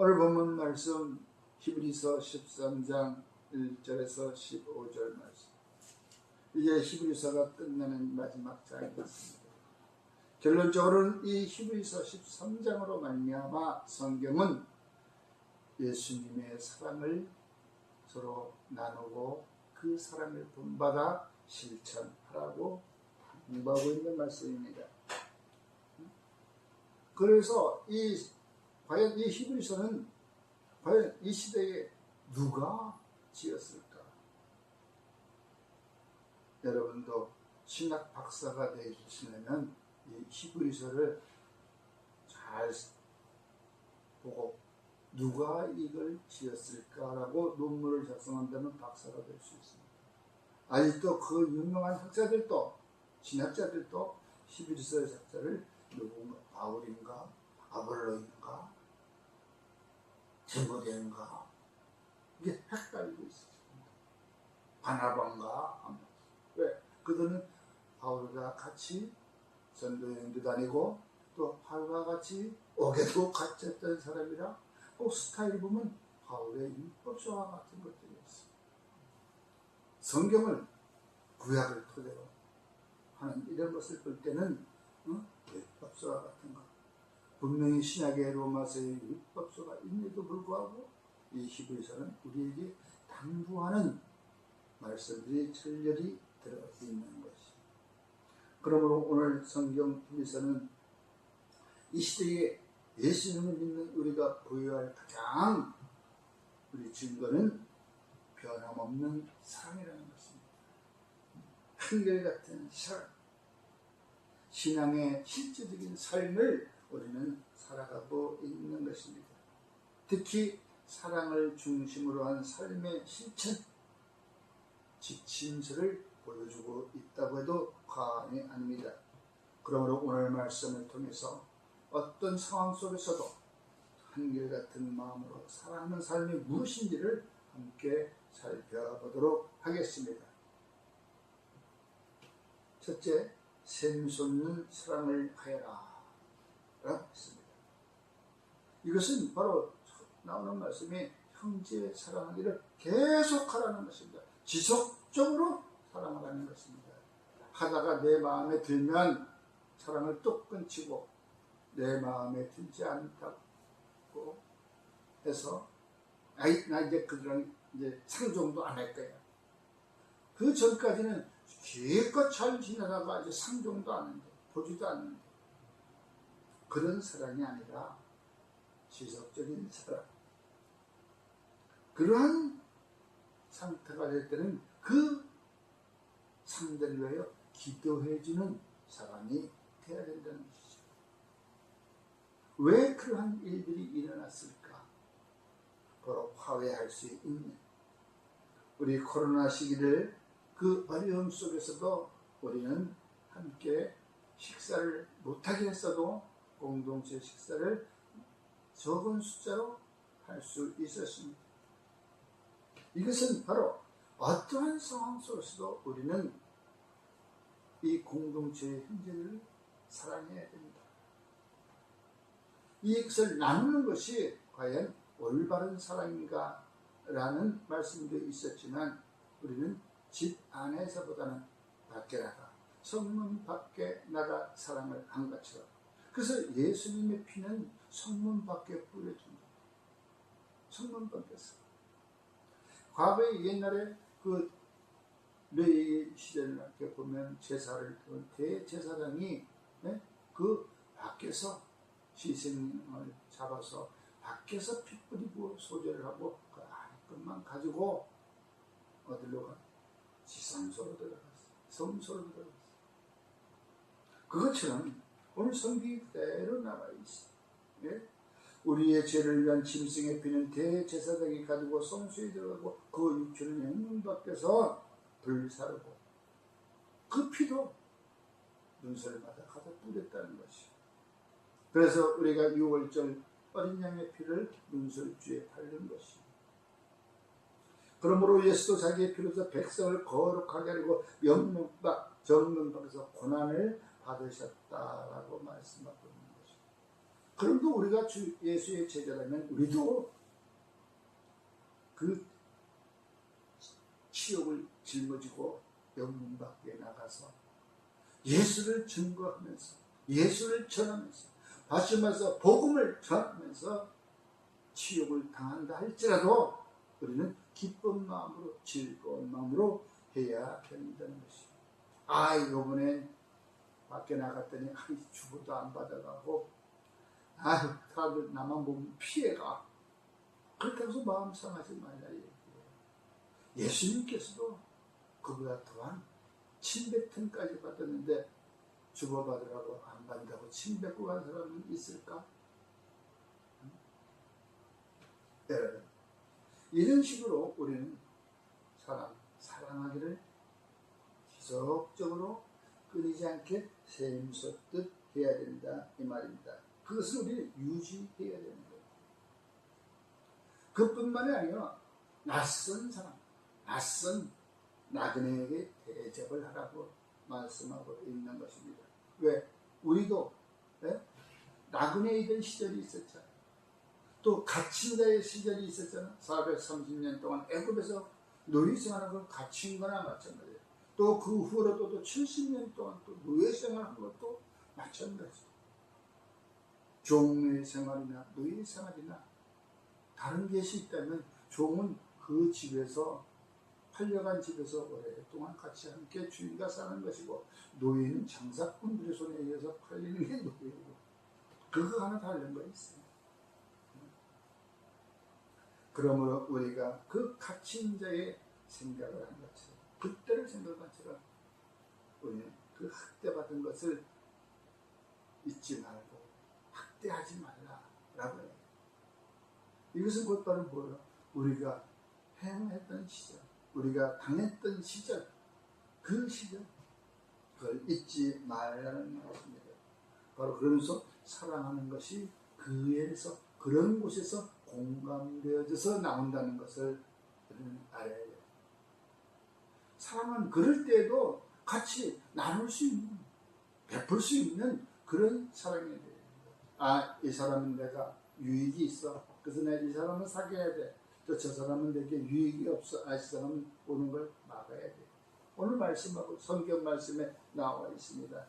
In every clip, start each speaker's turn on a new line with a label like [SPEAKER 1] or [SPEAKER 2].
[SPEAKER 1] 오늘 본문 말씀 히브리서 13장 1절에서 15절 말씀. 이제 히브리서가 끝나는 마지막 장이 됐습니다. 결론적으로는 이 히브리서 13장으로 말미암아 성경은 예수님의 사랑을 서로 나누고 그 사랑을 본받아 실천하라고 당부하고 있는 말씀입니다. 그래서 과연 이 히브리서는 과연 이 시대에 누가 지었을까? 여러분도 신학 박사가 되시려면 이 히브리서를 잘 보고 누가 이걸 지었을까라고 논문을 작성한다면 박사가 될 수 있습니다. 아직도 그 유명한 학자들도 신학자들도 히브리서의 작자를 누군가 바울인가 아볼로인가 디모데인가 이게 헷갈리고 있습니다. 바나바인가. 왜? 그들은 바울과 같이 전도여행도 다니고 또 바울과 같이 옥에도 갇혔던 사람이라 꼭 스타일을 보면 바울의 율법서와 같은 것들이 있어요. 성경을 구약을 토대로 하는 이런 것을 볼 때는 율법서와 같은 것. 분명히 신약의 로마서의 율법서가 있는데도 불구하고 이 히브리서는 우리에게 당부하는 말씀들이 철저히 들어있는 것이. 그러므로 오늘 성경 히브리서는 이 시대에 예수님을 믿는 우리가 보여야 할 가장 우리 증거는 변함없는 사랑이라는 것입니다. 한결같은 사랑. 신앙의 실제적인 삶을 우리는 살아가고 있는 것입니다. 특히 사랑을 중심으로 한 삶의 실천, 지침서를 보여주고 있다고 해도 과언이 아닙니다. 그러므로 오늘 말씀을 통해서 어떤 상황 속에서도 한결같은 마음으로 사랑하는 삶이 무엇인지를 함께 살펴보도록 하겠습니다. 첫째, 샘솟는 사랑을 하여라 라고 했습니다. 이것은 바로 나오는 말씀이 형제의 사랑하기를 계속하라는 것입니다. 지속적으로 사랑하라는 것입니다. 하다가 내 마음에 들면 사랑을 뚝 끊치고 내 마음에 들지 않다고 해서 나 이제 그들은 이제 상종도 안 할 거야. 그 전까지는 기껏 잘 지내다가 이제 상종도 안 하는데 보지도 않는데 그런 사랑이 아니라 지속적인 사랑. 그러한 상태가 될 때는 그 상대를 위하여 기도해주는 사람이 되어야 된다는 것이죠. 왜 그러한 일들이 일어났을까? 바로 화해할 수 있는 우리 코로나 시기를 그 어려움 속에서도 우리는 함께 식사를 못하게 했어도 공동체 식사를 적은 숫자로 할 수 있었습니다. 이것은 바로 어떠한 상황 속에서도 우리는 이 공동체의 형제를 사랑해야 됩니다. 이것을 나누는 것이 과연 올바른 사랑인가 라는 말씀도 있었지만 우리는 집 안에서보다는 밖에 나가 성문 밖에 나가 사랑을 한 것처럼 그래서 예수님의 피는 성문 밖에 뿌려준다. 성문 밖에서. 과거에 옛날에 그 레위 시대를 이렇게 보면 제사를 대제사장이 그 밖에서 희생을 잡아서 밖에서 피 뿌리고 소제를 하고 그 안에 것만 가지고 어디로 가? 지상소로 들어갔어. 성소로 들어갔어. 그것처럼 오늘 성경이 그대로 나와 있어. 예? 우리의 죄를 위한 짐승의 피는 대제사장이 가지고 성소에 들어가고 그 육체는 영문 밖에서 불사르고 그 피도 눈설마다 가서 뿌렸다는 것이. 그래서 우리가 6월절 어린 양의 피를 눈설주에 바르는 것이. 그러므로 예수도 자기의 피로서 백성을 거룩하게 하려고 정문밖에서 고난을 받으셨다라고 말씀하고 있는 것입니다. 그럼도 우리가 주 예수의 제자라면 우리도 그 치욕을 짊어지고 영문 밖에 나가서 예수를 증거하면서 예수를 전하면서 받침해서 복음을 전하면서 치욕을 당한다 할지라도 우리는 기쁜 마음으로 즐거운 마음으로 해야 된다는 것이에요. 이번엔 밖에 나갔더니 주고도 안 받아가고 다들 나만 보면 피해가. 그렇게 해서 마음 상하지 말라 얘기해요. 예수님께서도 그보다 더한 침뱉음까지 받았는데 주고받으라고 안 받는다고 침뱉고 간 사람은 있을까? 여러분, 이런 식으로 우리는 사랑하기를 지속적으로 끊이지 않게 샘솟듯 해야 된다 이 말입니다. 그것을 우리 유지해야 되는 거예요. 그뿐만이 아니라 낯선 사람, 낯선 나그네에게 대접을 하라고 말씀하고 있는 것입니다. 왜? 우리도 나그네이던 시절이 있었잖아요. 또 갇힌 자의 시절이 있었잖아요. 430년 동안 애굽에서 노예생활하고 갇힌 거나 마찬가지예요. 또 그 후로도 또 70년 동안 또 노예생활한 것도 마찬가지예요. 종의 생활이나 노예 생활이나 다른 것이 있다면 종은 그 집에서 팔려간 집에서 오랫동안 같이 함께 주인과 사는 것이고 노예는 장사꾼들의 손에 의해서 팔리는 게 노예고 그거 하나 다른 거 있어요. 그러므로 우리가 그 갇힌 자의 생각을 한 것처럼 그때를 생각한 것처럼 우리는 그 학대받은 것을 잊지 말고 학대하지 말라라고 해요. 이것은 곧바로 뭐예요? 우리가 행했던 시절, 우리가 당했던 시절, 그 시절 그걸 잊지 말라는 것입니다. 바로 그러면서 사랑하는 것이 그에서 그런 곳에서 공감되어져서 나온다는 것을 우리는 알아야 돼요. 사랑은 그럴 때에도 같이 나눌 수 있는, 베풀 수 있는 그런 사랑이 돼요. 이 사람은 내가 유익이 있어. 그래서 내가 이 사람은 사귀어야 돼. 또 저 사람은 내게 유익이 없어. 이 사람은 오는 걸 막아야 돼. 오늘 말씀하고 성경 말씀에 나와 있습니다.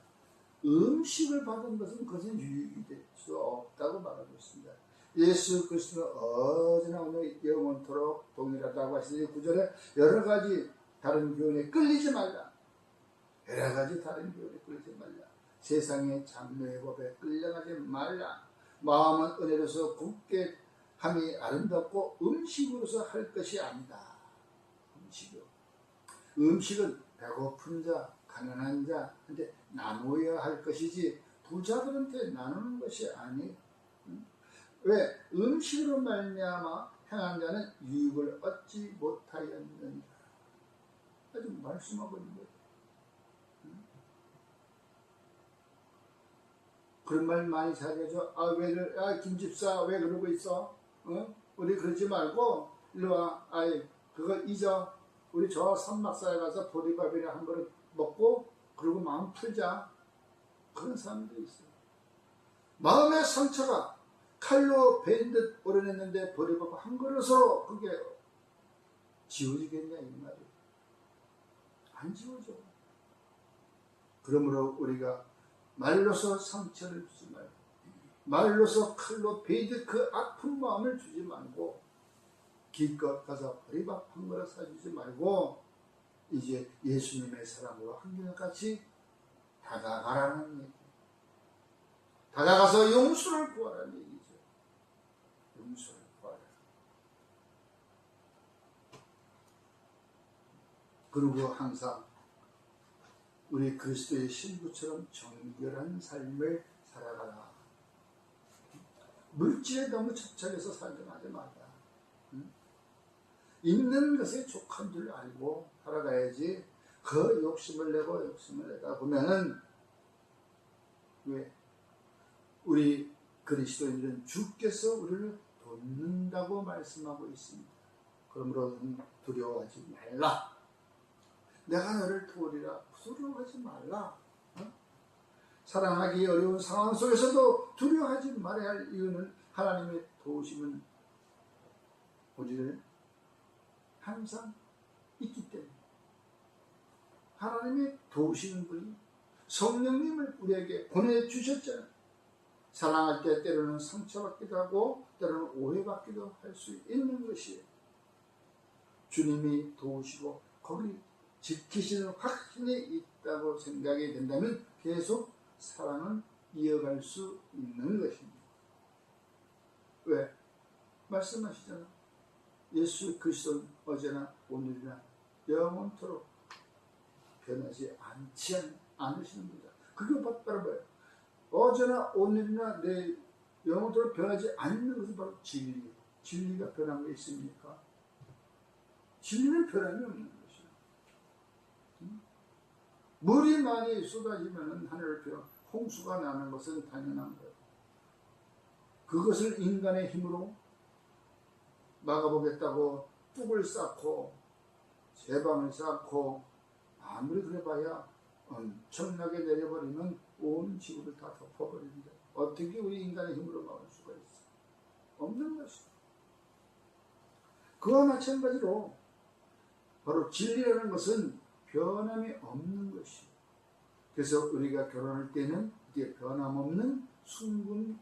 [SPEAKER 1] 음식을 받은 것은 그것은 유익이 될 수 없다고 말하고 있습니다. 예수 그리스도는 어제나 오늘 영원토록 동일하다고 하시니 9절에 여러 가지 다른 교훈에 끌리지 말라. 여러 가지 다른 교훈에 끌리지 말라. 세상의 장래의 법에 끌려가지 말라. 마음은 은혜로서 굳게 함이 아름답고 음식으로서 할 것이 아니다. 음식은 배고픈 자, 가난한 자한테 나누어야 할 것이지 부자들한테 나누는 것이 아니에요. 왜? 음식으로 말미암아 행한 자는 유익을 얻지 못하였느니라. 아주 말씀하고 있는 거예요. 그런 말 많이 사려줘. 김집사 왜 그러고 있어? 우리 그러지 말고 일로 와. 그거 잊어. 우리 저 산막사에 가서 보리밥이나 한 그릇 먹고 그리고 마음 풀자. 그런 사람들이 있어요. 마음의 상처가 칼로 베인 듯 오려냈는데 보리밥 한 그릇으로 그게 지워지겠냐 이 말이에요. 안 지워져. 그러므로 우리가 말로서 상처를 주지 말고 말로서 칼로 베이듯 그 아픈 마음을 주지 말고 기껏 가서 보리밥 한 그릇 사주지 말고 이제 예수님의 사랑으로 한결같이 다가가라는 얘기. 다가가서 용서를 구하라는 얘기죠. 용서를 구하라. 그리고 항상 우리 그리스도의 신부처럼 정결한 삶을 살아가라. 물질에 너무 집착해서 살아가지 말라. 있는 것에 족한 줄 알고 살아가야지. 그 욕심을 내다 보면은 왜? 우리 그리스도인들은 주께서 우리를 돕는다고 말씀하고 있습니다. 그러므로 두려워하지 말라. 내가 너를 도우리라. 두려워하지 말라. 사랑하기 어려운 상황 속에서도 두려워하지 말아야 할 이유는 하나님의 도우심은 우리를 항상 있기 때문에, 하나님의 도우시는 분이 성령님을 우리에게 보내주셨잖아요. 사랑할 때 때로는 상처받기도 하고 때로는 오해받기도 할 수 있는 것이에요. 주님이 도우시고 거기 지키시는 확신이 있다고 생각이 된다면 계속 사랑은 이어갈 수 있는 것입니다. 왜? 말씀하시잖아요. 예수 그리스도는 어제나 오늘이나 영원토록 변하지 않으시는 분이다. 그게 바로 뭐예요? 어제나 오늘이나 내 영원토록 변하지 않는 것은 바로 진리. 진리가 변한 게 있습니까? 진리는 변함이 없는 것이에요. 물이 많이 쏟아지면 하늘을 펴 홍수가 나는 것은 당연한 거예요. 그것을 인간의 힘으로 막아보겠다고 뚝을 쌓고 제방을 쌓고 아무리 그래봐야 엄청나게 내려버리면 온 지구를 다 덮어버립니다. 어떻게 우리 인간의 힘으로 막을 수가 있어? 없는 것이죠. 그와 마찬가지로 바로 진리라는 것은 변함이 없는 것이에요. 그래서 우리가 결혼할 때는 이게 변함없는 순금으로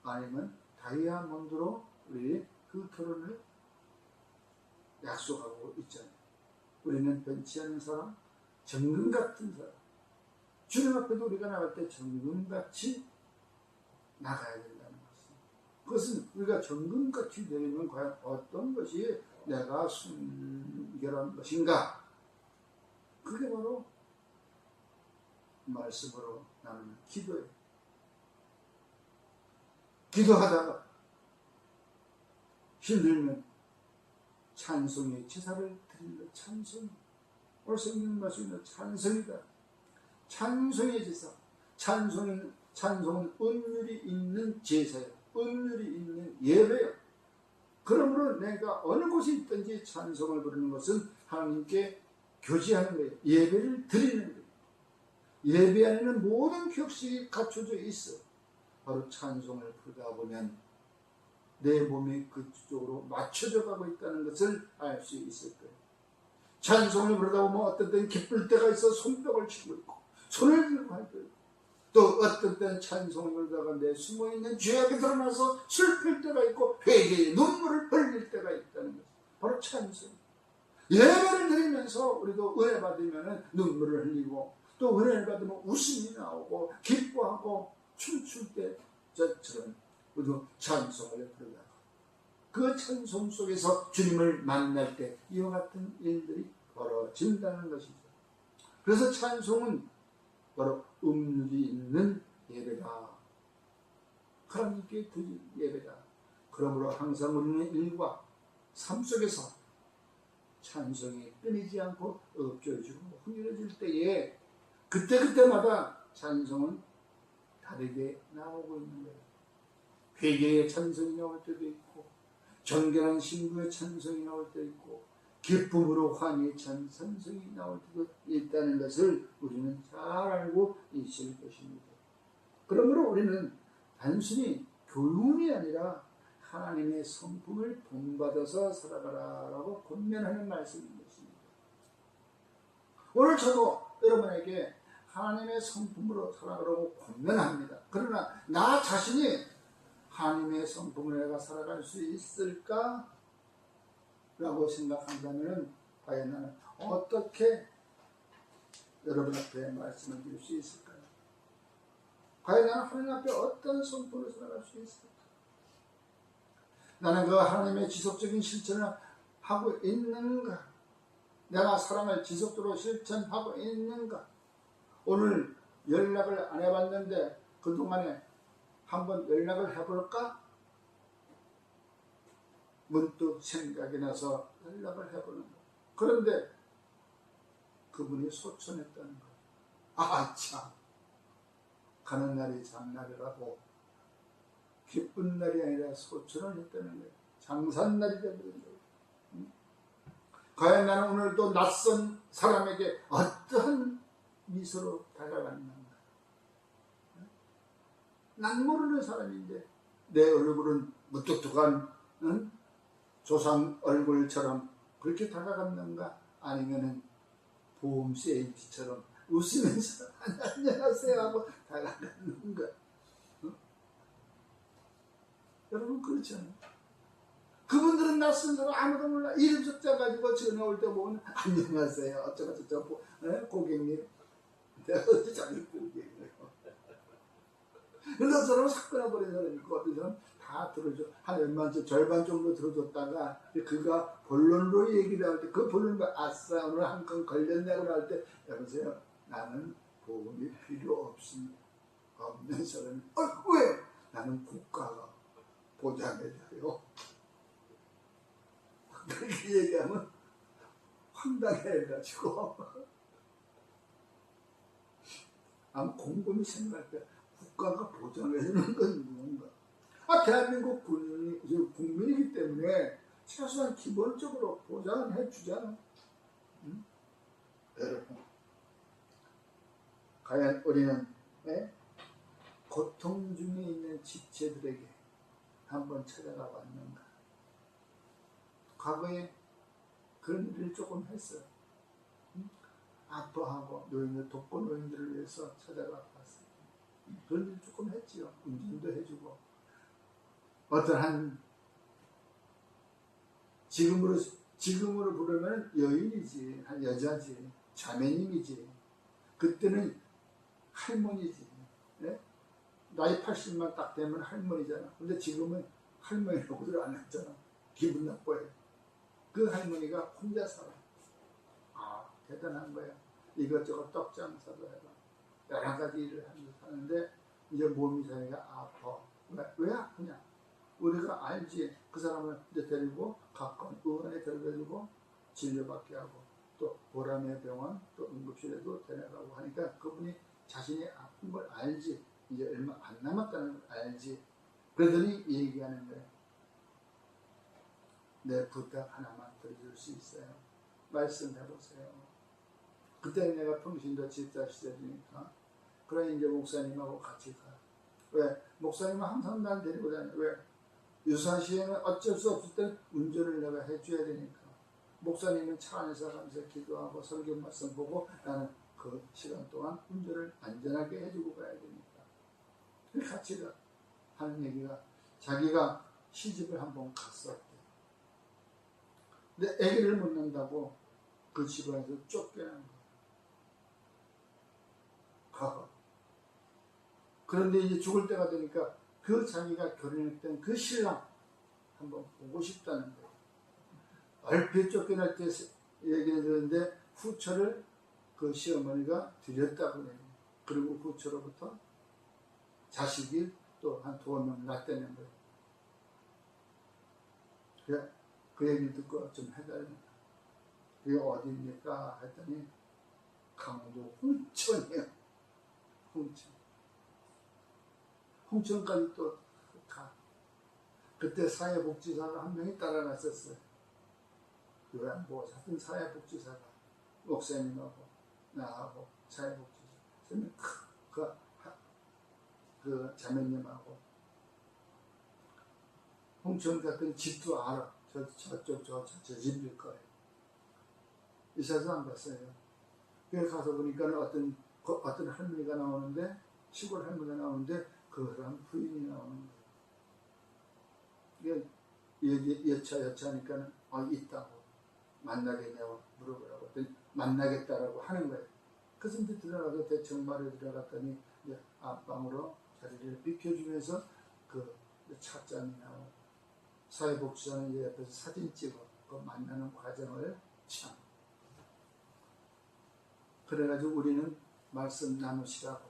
[SPEAKER 1] 아니면 다이아몬드로 우리 그 결혼을 약속하고 있잖아요. 우리는 변치 않는 사람, 정금 같은 사람. 주님 앞에도 우리가 나갈 때 정금같이 나가야 된다는 것입니다. 그것은 우리가 정금같이 되려면 과연 어떤 것이 내가 순결한 것인가? 그게 바로 말씀으로 나누는 기도예요. 기도하다가 힘들면 찬송의 제사를 드리는 찬송. 오늘 성경 말씀은 찬송이다. 찬송의 제사. 찬송은 은율이 있는 제사예요. 은율이 있는 예배예요. 그러므로 내가 어느 곳에 있든지 찬송을 부르는 것은 하나님께 교제하는 거예요. 예배를 드리는 거예요. 예배 안에는 모든 격식이 갖춰져 있어. 바로 찬송을 부르다 보면 내 몸이 그쪽으로 맞춰져 가고 있다는 것을 알 수 있을 거예요. 찬송을 부르다 보면 어떤 때는 기쁠 때가 있어 손뼉을 치고 있고 손을 들고 할 때도 있고, 또 어떤 때는 찬송을 부르다가 내 숨어있는 죄악이 드러나서 슬플 때가 있고 회개의 눈물을 흘릴 때가 있다는 것. 바로 찬송. 예배를 드리면서 우리도 은혜 받으면 눈물을 흘리고 또 은혜를 받으면 웃음이 나오고 기뻐하고 춤출 때 저처럼 우리도 찬송을 부르다가 그 찬송 속에서 주님을 만날 때 이와 같은 일들이 벌어진다는 것이죠. 그래서 찬송은 바로 음률이 있는 예배다. 하나님께 드릴 예배다. 그러므로 항상 우리는 일과 삶 속에서 찬송이 끊이지 않고 엎줘지고 흥겨워질 때에 그때마다 찬송은 다르게 나오고 있는 거예요. 회개의 찬송이 나올 때도 있고 정결한 신부의 찬송이 나올 때도 있고 기쁨으로 환희의 찬송이 나올 때도 있다는 것을 우리는 잘 알고 있을 것입니다. 그러므로 우리는 단순히 교훈이 아니라 하나님의 성품을 본받아서 살아가라라고 권면하는 말씀인 것입니다. 오늘 저도 여러분에게 하나님의 성품으로 살아가라고 권면합니다. 그러나 나 자신이 하나님의 성품으로 내가 살아갈 수 있을까? 라고 생각한다면 과연 나는 어떻게 여러분 앞에 말씀을 드릴 수 있을까요? 과연 나는 하나님 앞에 어떤 성품으로 살아갈 수 있을까? 나는 그 하나님의 지속적인 실천을 하고 있는가? 내가 사랑을 지속적으로 실천하고 있는가? 오늘 연락을 안 해봤는데 그동안에 한번 연락을 해볼까? 문득 생각이 나서 연락을 해보는 거. 그런데 그분이 소천했다는 거. 아, 참. 가는 날이 장날이라고 기쁜 날이 아니라 소천을 했다는 거예요. 장산날이 되버린 거예요. 과연 나는 오늘도 낯선 사람에게 어떠한 미소로 다가갔는가? 난 모르는 사람인데 내 얼굴은 무뚝뚝한 조상 얼굴처럼 그렇게 다가갔는가? 아니면은 보험 세일즈처럼 웃으면서 안녕하세요 하고 다가갔는가? 여러분 그렇잖아요. 그분들은 낯선 사람 아무도 몰라. 이름 숫자 가지고 전화 올 때 보면 안녕하세요 어쩌고저쩌고 고객님 내가 어디 자기 고객이에요. 그런 사람은 싹 끊어버린 사람이 있고 어떤 사람은 다 들어줘. 한 웬만큼 절반 정도 들어줬다가 그가 본론으로 얘기를 할 때 그 본론을 아싸 오늘 한 건 걸렸냐고 할 때 여보세요 나는 보험이 필요 없습니다. 없는 사람이 왜? 나는 국가가 보장해줘요. 그렇게 얘기하면 황당해가지고 아마 곰곰이 생각할 때 국가가 보장해주는 건 뭔가? 대한민국 국민이기 때문에 최소한 기본적으로 보장을 해주잖아. 응? 여러분, 과연 우리는 고통 중에 있는 지체들에게 한번 찾아가 왔는가? 과거에 그런 일을 조금 했어요. 응? 아파하고 독거 노인들을 위해서 찾아가 봤어요. 그런 일 조금 했지요. 운전도 해주고. 어떠한 지금으로 부르면 여인이지, 한 여자지, 자매님이지. 그때는 할머니지. 네? 나이 80만 딱 되면 할머니잖아. 근데 지금은 할머니라고들 안 했잖아. 기분 나빠요. 그 할머니가 혼자 살아. 대단한 거야. 이것저것 떡장사도 해봐. 여러 가지 일을 하면서 사는데 이제 몸이 자기가 아파. 왜 아프냐? 우리가 알지. 그 사람을 이제 데리고 가까운 의원에 데려다주고 진료받게 하고 또 보람의 병원 또 응급실에도 데려가고 하니까 그분이 자신이 아픈 걸 알지. 이제 얼마 안 남았다는 걸 알지. 그러더니 얘기하는 거예요. 내 부탁 하나만 들어줄 수 있어요. 말씀해보세요. 그때 내가 평신도 집사 시절이니까 그래 이제 목사님하고 같이 가. 왜? 목사님은 항상 날 데리고 다녀. 왜? 유사시에는 어쩔 수 없을 때 운전을 내가 해줘야 되니까. 목사님은 차 안에서 가면서 기도하고 설교 말씀 보고 나는 그 시간 동안 운전을 안전하게 해주고 가야 되니까. 같이 가. 하는 얘기가 자기가 시집을 한번 갔었대. 근데 아기를 못 낳는다고 그 집안에서 쫓겨난 거야. 그런데 이제 죽을 때가 되니까 그 자기가 결혼했던 그 신랑 한번 보고 싶다는 거예요. 얼핏 쫓겨날 때 얘기를 들었는데 후처를 그 시어머니가 드렸다고 해요. 그리고 후처로부터 자식이 또 한 2명 낳았다는 거예요. 그 얘기를 듣고 좀 해달랍니다. 그게 어디입니까? 했더니 강원도 홍천이에요. 홍천까지 또 가. 그때 사회복지사가 한 명이 따라갔었어요. 요양보호사 같은 사회복지사가 목사님하고 나하고 사회복지사 그 자매님하고 홍천 같은 집도 알아. 저 집일 거예요. 있어서 안 갔어요. 그래서 가서 보니까 어떤 할머니가 나오는데 시골 할머니가 나오는데 그 사람 부인이 나오는 거예요. 이게 여차하니까 있다고 만나겠냐고 물어보라고 했더니 만나겠다라고 하는 거예요. 그래서 이제 들어가서 대청마루에 들어갔더니 이제 앞방으로 자리를 비켜주면서 그 찻잔이나 사회복지사는 이제 옆에서 사진 찍어 그 만나는 과정을 참. 그래가지고 우리는 말씀 나누시라고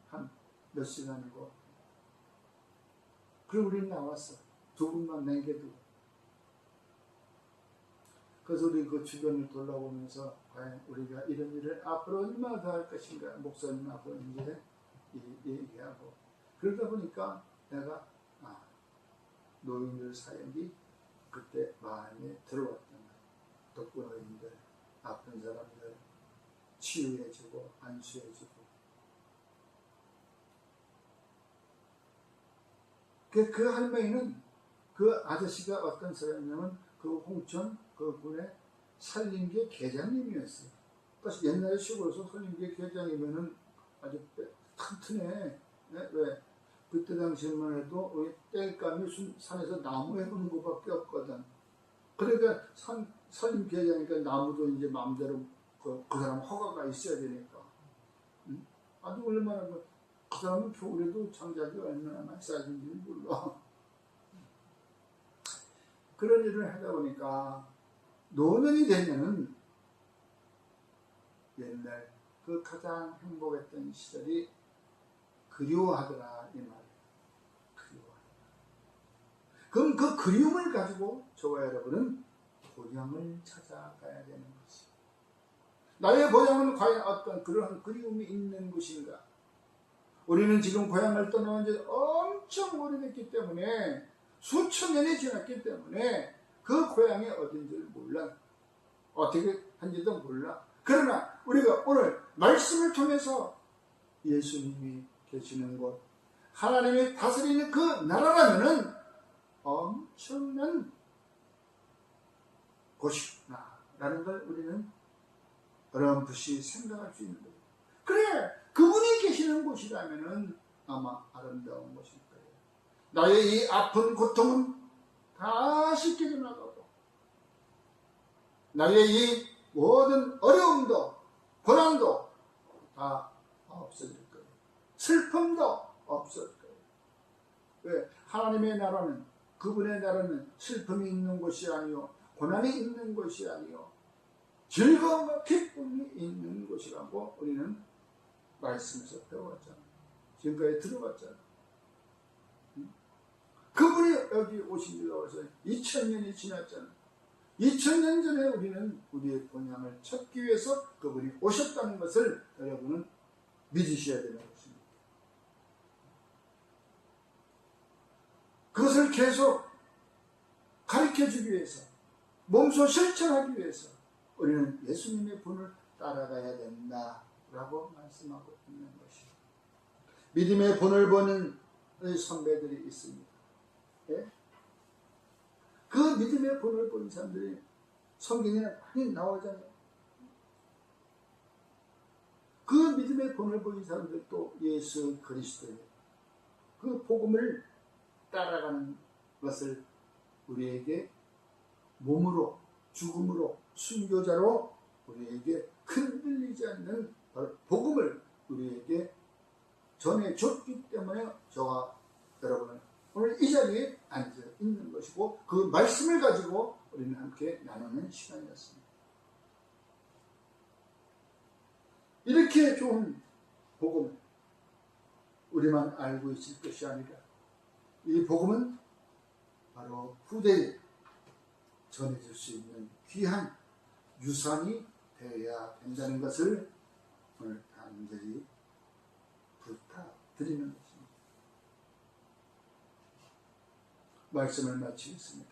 [SPEAKER 1] 한 몇 시간이고 그리고 우리는 나왔어. 2분만 남겨두고. 그래서 우리 그 주변을 돌아보면서 과연 우리가 이런 일을 앞으로 얼마나 더 할 것인가 목사님 앞으로 이제 얘기하고 그러다 보니까 내가 노인들 사역이 그때 마음에 들어왔던 거예요. 독거 노인들, 아픈 사람들 치유해주고 안수해주고 그 할머니는 그 아저씨가 어떤 사람이냐면 그 홍천 그 군의 산림계 계장님이었어요. 그래서 옛날에 시골에서 산림계 계장이면은 아주 튼튼해. 네? 왜? 그때 당시만 해도 땔감이 산에서 나무 해보는 것밖에 없거든. 그러니까 산림 계장이니까 나무도 이제 마음대로 그 사람 허가가 있어야 되니까. 응? 아주 얼마나 그 사람은 겨울에도 장작이 얼마나 많이 쌓여진지 몰라. 그런 일을 하다 보니까 노년이 되면은 옛날 그 가장 행복했던 시절이 그리워하더라 이 말이에요. 그리워하더라. 그럼 그 그리움을 가지고 저와 여러분은 고향을 찾아가야 되는 것이. 나의 고향은 과연 어떤 그러한 그리움이 있는 곳인가? 우리는 지금 고향을 떠나온 지 엄청 오래됐기 때문에 수천 년이 지났기 때문에 그 고향이 어딘지를 몰라. 어떻게 한지도 몰라. 그러나 우리가 오늘 말씀을 통해서 예수님이 계시는 곳, 하나님이 다스리는 그 나라라면은 엄청난 곳이구나라는 걸 우리는 어렴풋이 생각할 수 있는 거예요. 그래, 그분이 계시는 곳이라면은 아마 아름다운 곳일 거예요. 나의 이 아픈 고통은 다 씻겨져 나가고, 나의 이 모든 어려움도 고난도 다 없어질 거예요. 슬픔도 없어질 거예요. 왜? 하나님의 나라는, 그분의 나라는 슬픔이 있는 곳이 아니요, 고난이 있는 곳이 아니요, 즐거움과 기쁨이 있는 곳이라고 우리는 말씀에서 배워왔잖아. 지금까지 들어봤잖아. 그분이 여기 오신 지가 벌써 2000년이 지났잖아. 2000년 전에 우리는 우리의 본향을 찾기 위해서 그분이 오셨다는 것을 여러분은 믿으셔야 되는 것입니다. 그것을 계속 가르쳐주기 위해서, 몸소 실천하기 위해서 우리는 예수님의 분을 따라가야 된다라고 말씀하고 있는 것입니다. 믿음의 본을 보는 선배들이 있습니다. 예? 그 믿음의 본을 본 사람들이 성경에 많이 나오잖아요. 그 믿음의 본을 보인 사람들도 예수 그리스도의 그 복음을 따라가는 것을 우리에게 몸으로, 죽음으로, 순교자로 우리에게 흔들리지 않는 복음을 우리에게 전해줬기 때문에 저와 여러분은 오늘 이 자리에 앉아 있는 것이고, 그 말씀을 가지고 우리는 함께 나누는 시간이었습니다. 이렇게 좋은 복음을 우리만 알고 있을 것이 아니라 이 복음은 바로 후대에 전해줄 수 있는 귀한 유산이 되어야 된다는 것을 오늘 간절히 부탁드리는 것입니다. 말씀을 마치겠습니다.